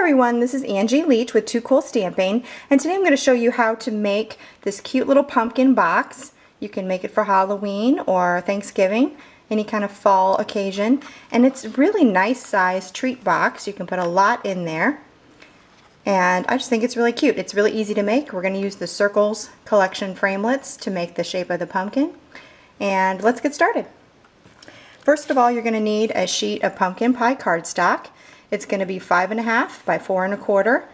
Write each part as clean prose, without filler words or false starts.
everyone, this is Angie Leach with Too Cool Stamping, and today I'm going to show you how to make this cute little pumpkin box. You can make it for Halloween or Thanksgiving, any kind of fall occasion, and it's a really nice size treat box. You can put a lot in there, and I just think it's really cute. It's really easy to make. We're going to use the Circles collection framelits to make the shape of the pumpkin, and let's get started. First of all, you're going to need a sheet of pumpkin pie cardstock. It's going to be 5.5 by 4.25,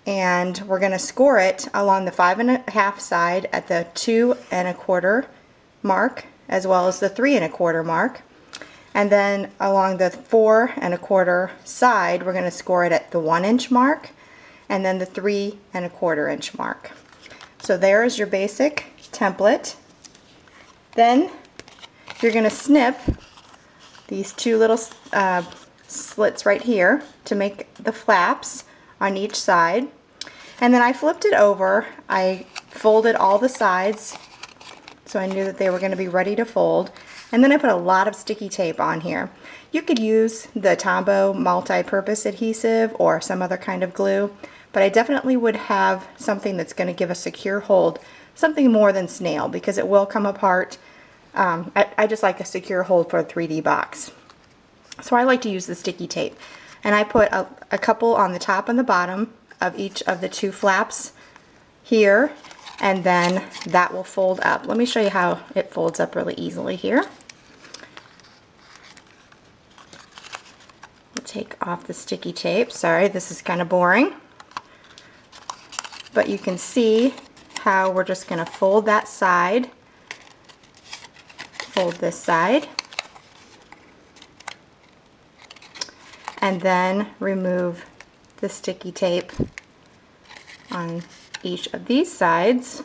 and we're going to score it along the 5.5 side at the 2.25 mark, as well as the 3.25 mark, and then along the 4.25 side we're going to score it at the 1-inch mark, and then the 3.25-inch mark. So there's your basic template. Then you're going to snip these two little slits right here to make the flaps on each side, and then I flipped it over. I folded all the sides so I knew that they were going to be ready to fold, and then I put a lot of sticky tape on here. You could use the Tombow multi-purpose adhesive or some other kind of glue, but I definitely would have something that's going to give a secure hold, something more than snail, because it will come apart. I just like a secure hold for a 3D box. So I like to use the sticky tape, and I put a couple on the top and the bottom of each of the two flaps here, and then that will fold up. Let me show you how it folds up really easily here. We'll take off the sticky tape. Sorry, this is kind of boring, but you can see how we're just going to fold that side, fold this side, and then remove the sticky tape on each of these sides,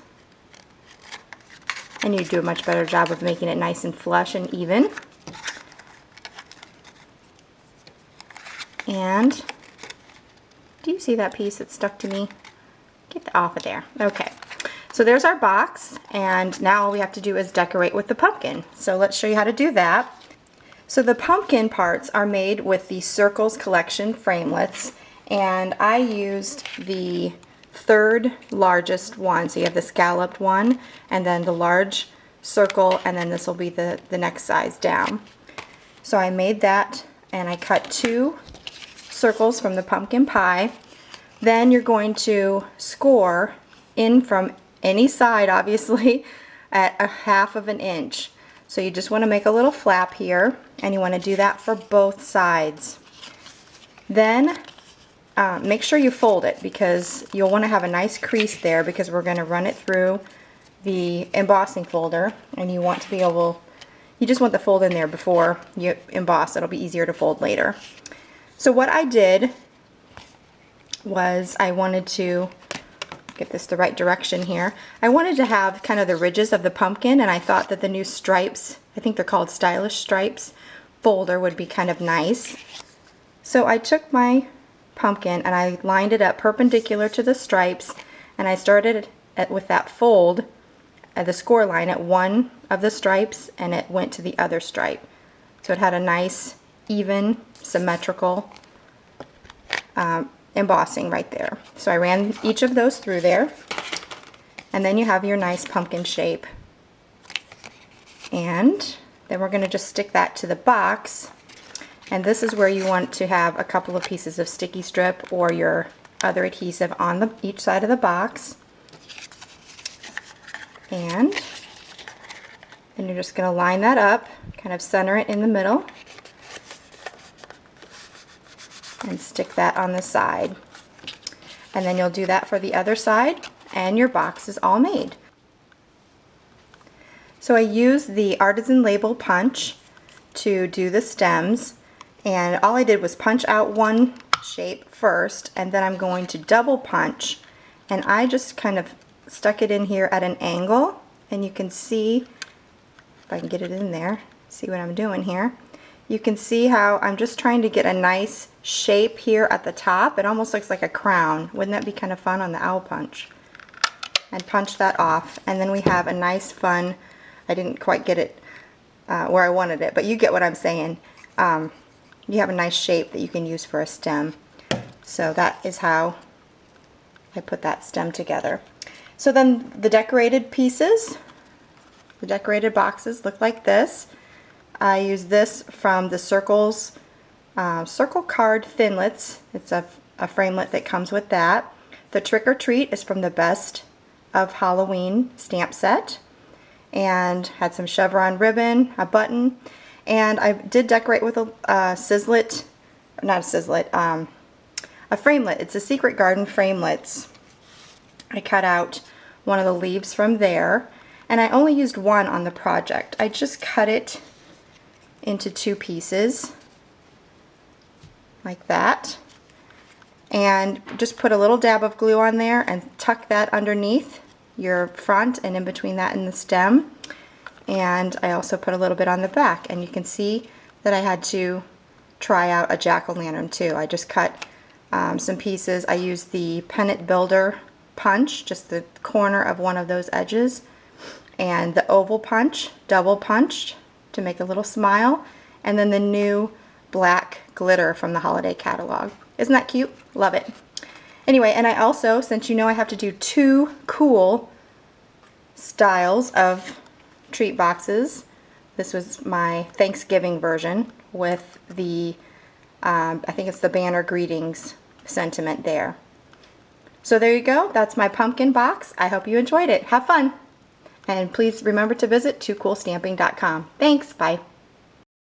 and you do a much better job of making it nice and flush and even. And do you see that piece that stuck to me? Get that off of there. Okay, so there's our box, and now all we have to do is decorate with the pumpkin. So let's show you how to do that. So the pumpkin parts are made with the Circles collection framelits, and I used the third largest one. So you have the scalloped one, and then the large circle, and then this will be the next size down. So I made that, and I cut 2 circles from the pumpkin pie. Then you're going to score in from any side, obviously, at 1/2 inch. So you just want to make a little flap here, and you want to do that for both sides. Then make sure you fold it, because you'll want to have a nice crease there, because we're going to run it through the embossing folder, and you want to be able, you just want the fold in there before you emboss. It'll be easier to fold later. So what I did was I wanted to get this the right direction here. I wanted to have kind of the ridges of the pumpkin, and I thought that the new stripes, I think they're called stylish stripes, folder would be kind of nice. So I took my pumpkin and I lined it up perpendicular to the stripes, and I started with that fold at the score line at one of the stripes, and it went to the other stripe. So it had a nice, even, symmetrical embossing right there. So I ran each of those through there, and then you have your nice pumpkin shape. And then we're going to just stick that to the box, and this is where you want to have a couple of pieces of sticky strip or your other adhesive on each side of the box. And then you're just going to line that up, kind of center it in the middle, and stick that on the side. And then you'll do that for the other side, and your box is all made. So I used the Artisan Label punch to do the stems, and all I did was punch out one shape first, and then I'm going to double punch, and I just kind of stuck it in here at an angle, and you can see, if I can get it in there, see what I'm doing here. You can see how I'm just trying to get a nice shape here at the top. It almost looks like a crown. Wouldn't that be kind of fun on the owl punch? And punch that off, and then we have a nice fun, I didn't quite get it where I wanted it, but you get what I'm saying. You have a nice shape that you can use for a stem. So that is how I put that stem together. So then the decorated pieces, the decorated boxes look like this. I use this from the Circle Card Thinlits. It's a framelit that comes with that. The Trick or Treat is from the Best of Halloween stamp set, and had some chevron ribbon, a button, and I did decorate with a sizzlet, not a sizzlet, a framelit. It's a Secret Garden framelits. I cut out one of the leaves from there, and I only used one on the project. I just cut it into 2 pieces like that, and just put a little dab of glue on there and tuck that underneath your front and in between that and the stem. And I also put a little bit on the back, and you can see that I had to try out a jack-o'-lantern too. I just cut some pieces. I used the Pennant Builder punch, just the corner of one of those edges, and the oval punch, double punched to make a little smile, and then the new black glitter from the holiday catalog. Isn't that cute? Love it. Anyway, and I also, since you know I have to do 2 cool styles of treat boxes, this was my Thanksgiving version with the, I think it's the banner greetings sentiment there. So there you go. That's my pumpkin box. I hope you enjoyed it. Have fun. And please remember to visit 2coolstamping.com. Thanks. Bye.